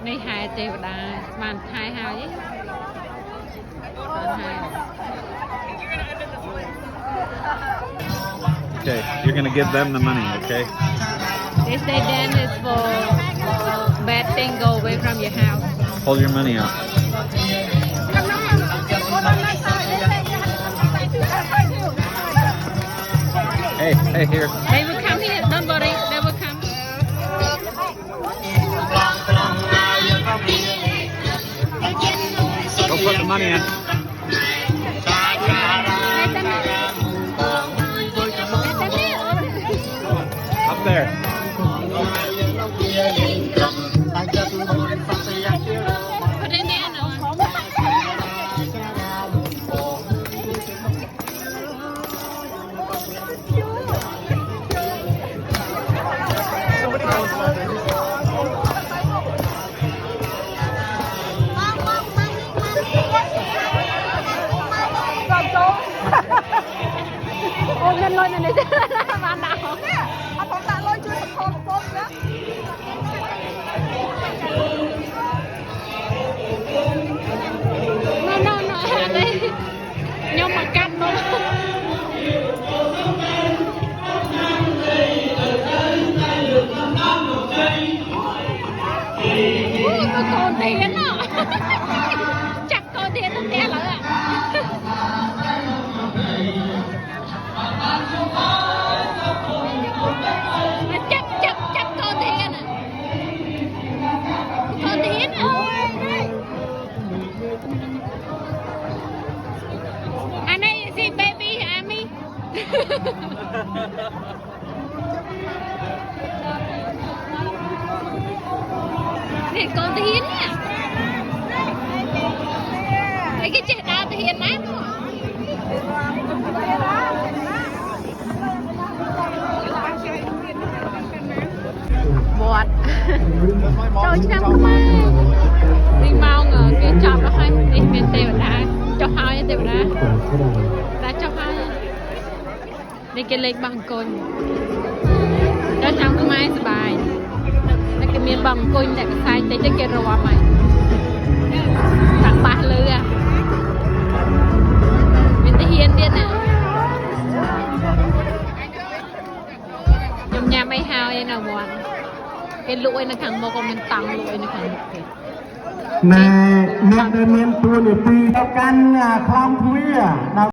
Này hai tê đà màn hai hào chứ. Okay, you're gonna give them the money, okay? They say then it's for bad thing go away from your house. Hold your money out. Hey, here. They will come here, don't worry, they will come. Go put the money in. Up there. Put in there now. Ôi lên lôi này chứ bạn nào anh còn tạ lôi chưa con nữa nó đây nhưng mà cắt nó con tiền á chắc con tiền nó té lại chắc con thiền ơi anh ấy see baby Ami thì con thiền nha thấy cái chuyện nào thiền nát bọt trôi trắng ma đi mau ngờ kia chọn nó hay đi miền tây đá cho hai tây đá cho hai đi cái lệch bằng cồn cho trắng cái mai sờ bài đi cái miền bằng cồn để cái sai tây cho cái rùa mày thằng ba lư à miền tây hiền điên nè trong nhà mấy hao vậy nào buồn cái lụi nó thằng một con mình tăng lụi nó thằng nè nè miền tuôn để tùy theo căn khom thui à